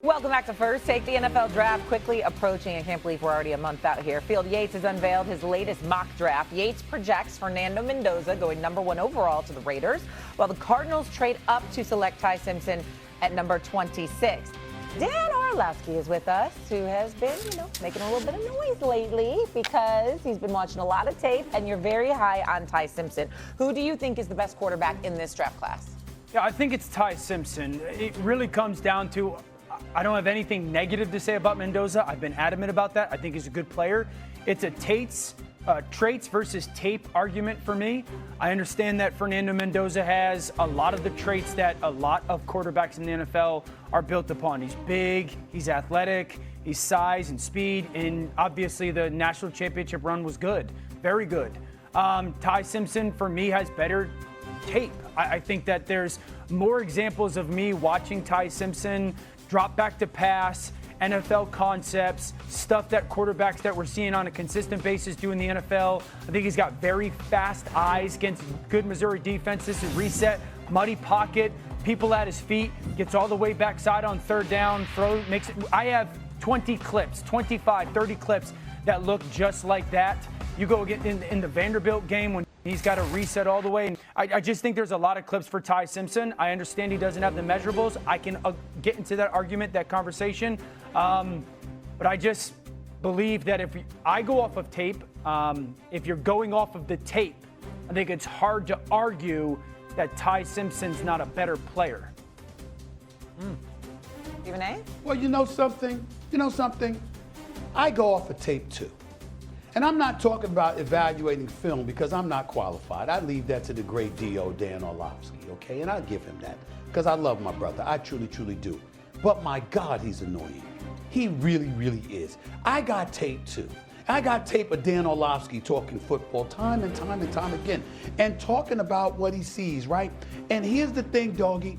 Welcome back to First Take. The NFL draft quickly approaching. I can't believe we're already a month out here. Field Yates has unveiled his latest mock draft. Yates projects Fernando Mendoza going #1 overall to the Raiders, while the Cardinals trade up to select Ty Simpson at number 26. Dan Orlovsky is with us, who has been, making a little bit of noise lately because he's been watching a lot of tape, and you're very high on Ty Simpson. Who do you think is the best quarterback in this draft class? Yeah, I think it's Ty Simpson. It really comes down to, I don't have anything negative to say about Mendoza. I've been adamant about that. I think he's a good player. It's a traits versus tape argument for me. I understand that Fernando Mendoza has a lot of the traits that a lot of quarterbacks in the NFL are built upon. He's big, he's athletic, he's size and speed, and obviously the national championship run was good, very good. Ty Simpson, for me, has better tape. I think that there's more examples of me watching Ty Simpson drop back to pass, NFL concepts, stuff that quarterbacks that we're seeing on a consistent basis do in the NFL. I think he's got very fast eyes against good Missouri defenses to reset, muddy pocket, people at his feet, gets all the way backside on third down, makes it. I have 20 clips, 25, 30 clips that look just like that. You go get in the Vanderbilt game when he's got to reset all the way. And I just think there's a lot of clips for Ty Simpson. I understand he doesn't have the measurables. I can get into that argument, that conversation. But I just believe that if I go off of tape, if you're going off of the tape, I think it's hard to argue that Ty Simpson's not a better player. Stephen A? Well, you know something? I go off of tape too. And I'm not talking about evaluating film because I'm not qualified. I leave that to the great D.O. Dan Orlovsky, okay? And I'll give him that because I love my brother. I truly, truly do. But my God, he's annoying. He really, really is. I got tape too. I got tape of Dan Orlovsky talking football time and time and time again and talking about what he sees, right? And here's the thing, doggy.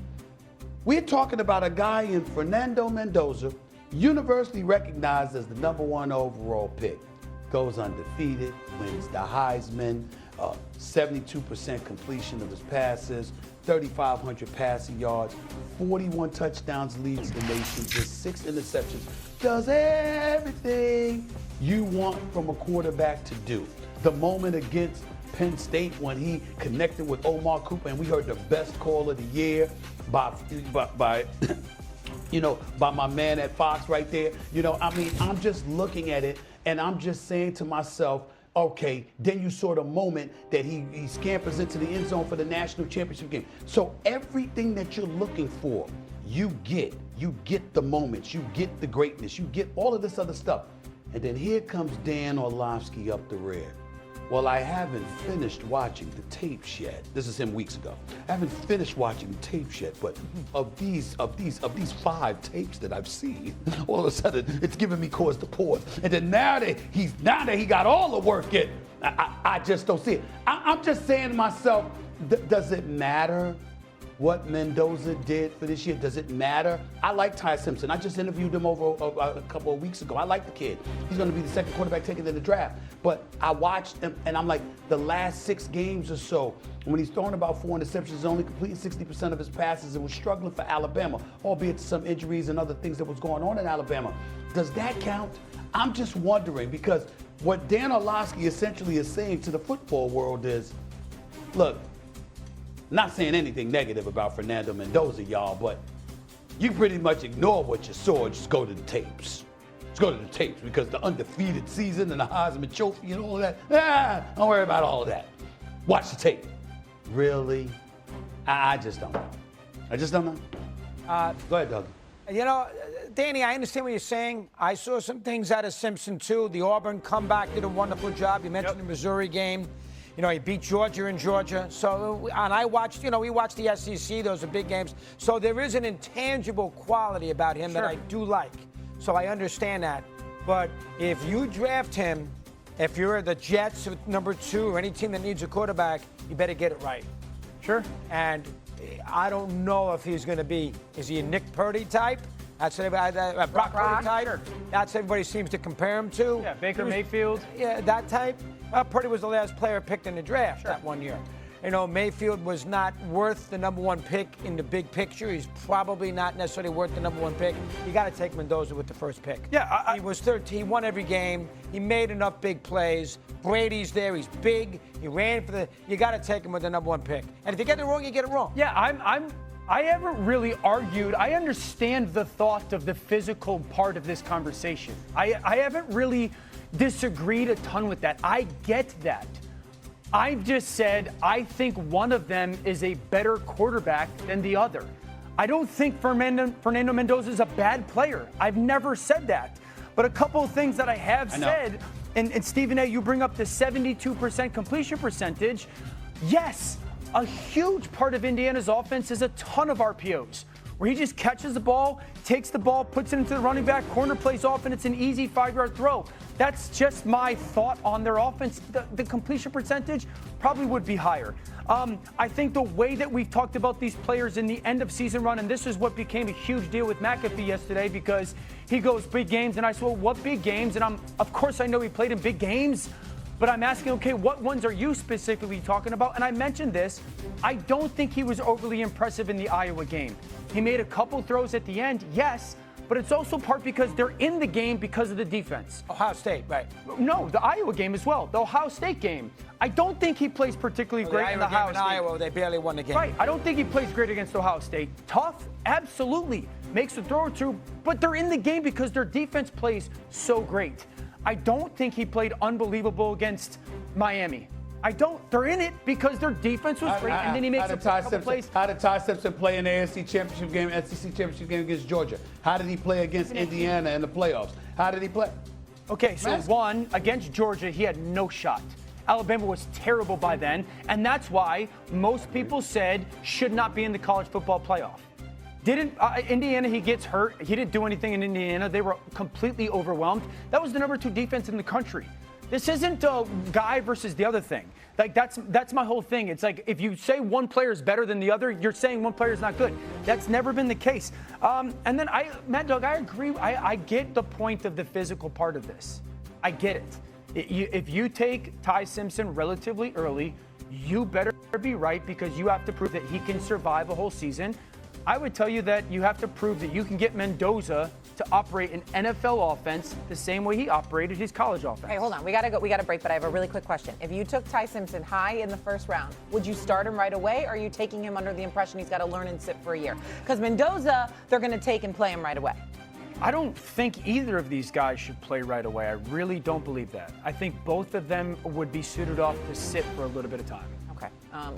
We're talking about a guy in Fernando Mendoza, universally recognized as the #1 overall pick. Goes undefeated, wins the Heisman, 72% completion of his passes, 3,500 passing yards, 41 touchdowns, leads the nation, just 6 interceptions. Does everything you want from a quarterback to do. The moment against Penn State when he connected with Omar Cooper, and we heard the best call of the year by my man at Fox right there. I'm just looking at it. And I'm just saying to myself, okay, then you saw the moment that he scampers into the end zone for the national championship game. So everything that you're looking for, you get the moments, you get the greatness, you get all of this other stuff. And then here comes Dan Orlovsky up the rear. Well, I haven't finished watching the tapes yet. This is him weeks ago. I haven't finished watching the tapes yet, but of these 5 tapes that I've seen, all of a sudden it's giving me cause to pause. And then now that he got all the work in, I just don't see it. I'm just saying to myself, does it matter what Mendoza did for this year? Does it matter? I like Ty Simpson. I just interviewed him over a couple of weeks ago. I like the kid. He's going to be the second quarterback taken in the draft. But I watched him, and I'm like, the last 6 games or so, when he's throwing about 4 interceptions, he's only completing 60% of his passes and was struggling for Alabama, albeit some injuries and other things that was going on in Alabama. Does that count? I'm just wondering, because what Dan Orlovsky essentially is saying to the football world is, look, not saying anything negative about Fernando Mendoza, y'all, but you pretty much ignore what you saw and just go to the tapes. Just go to the tapes because the undefeated season and the Heisman Trophy and all of that, don't worry about all of that. Watch the tape. Really? I just don't know. I just don't know. Go ahead, Doug. Danny, I understand what you're saying. I saw some things out of Simpson, too. The Auburn comeback did a wonderful job. You mentioned the Missouri game. He beat Georgia in Georgia. So, and I watched, we watched the SEC. Those are big games. So there is an intangible quality about him that I do like. So I understand that. But if you draft him, if you're the Jets with #2 or any team that needs a quarterback, you better get it right. Sure. And I don't know if he's going to be, is he a Nick Purdy type? That's Brock Purdy type. Sure. That's everybody seems to compare him to. Yeah, Baker Mayfield. Yeah, that type. Purdy was the last player picked in the draft that one year. Mayfield was not worth the number one pick in the big picture. He's probably not necessarily worth the number one pick. You got to take Mendoza with the first pick. Yeah, he was 13. He won every game. He made enough big plays. Brady's there. He's big. He ran for the. You got to take him with the number one pick. And if you get it wrong, you get it wrong. Yeah, I haven't really argued. I understand the thought of the physical part of this conversation. I haven't really disagreed a ton with that. I get that. I've just said I think one of them is a better quarterback than the other. I don't think Fernando Mendoza is a bad player. I've never said that. But a couple of things that I have said, and Stephen A., you bring up the 72% completion percentage. Yes, a huge part of Indiana's offense is a ton of RPOs, where he just catches the ball, takes the ball, puts it into the running back, corner plays off, and it's an easy 5-yard throw. That's just my thought on their offense. The completion percentage probably would be higher. I think the way that we've talked about these players in the end of season run, and this is what became a huge deal with McAfee yesterday, because he goes big games, and I said, well, what big games? And of course I know he played in big games, but I'm asking, okay, what ones are you specifically talking about? And I mentioned this. I don't think he was overly impressive in the Iowa game. He made a couple throws at the end, yes, but it's also part because they're in the game because of the defense. Ohio State, right? No, the Iowa game as well. The Ohio State game. I don't think he plays particularly great in the Ohio State. Iowa, they barely won the game. Right. I don't think he plays great against Ohio State. Tough, absolutely. Makes a throw or two, but they're in the game because their defense plays so great. I don't think he played unbelievable against Miami. I don't. They're in it because their defense was great, and then he makes a couple plays. How did Ty Simpson play in the AFC Championship game, SEC Championship game against Georgia? How did he play against Indiana in the playoffs? How did he play? Okay, so one, against Georgia, he had no shot. Alabama was terrible by then, and that's why most people said should not be in the college football playoff. Indiana, he gets hurt. He didn't do anything in Indiana. They were completely overwhelmed. That was the number 2 defense in the country. This isn't a guy versus the other thing. Like that's my whole thing. It's like if you say one player is better than the other, you're saying one player is not good. That's never been the case. And then Mad Dog, I agree. I get the point of the physical part of this. I get it. If you take Ty Simpson relatively early, you better be right because you have to prove that he can survive a whole season. I would tell you that you have to prove that you can get Mendoza to operate an NFL offense the same way he operated his college offense. Hey, hold on. We got to go. We got to break, but I have a really quick question. If you took Ty Simpson high in the first round, would you start him right away, or are you taking him under the impression he's got to learn and sit for a year? Because Mendoza, they're going to take and play him right away. I don't think either of these guys should play right away. I really don't believe that. I think both of them would be suited off to sit for a little bit of time. Okay.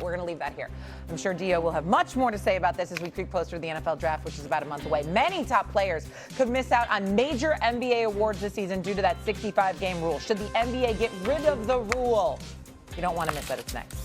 We're going to leave that here. I'm sure Dio will have much more to say about this as we creep closer to the NFL draft, which is about a month away. Many top players could miss out on major NBA awards this season due to that 65-game rule. Should the NBA get rid of the rule? You don't want to miss that. It's next.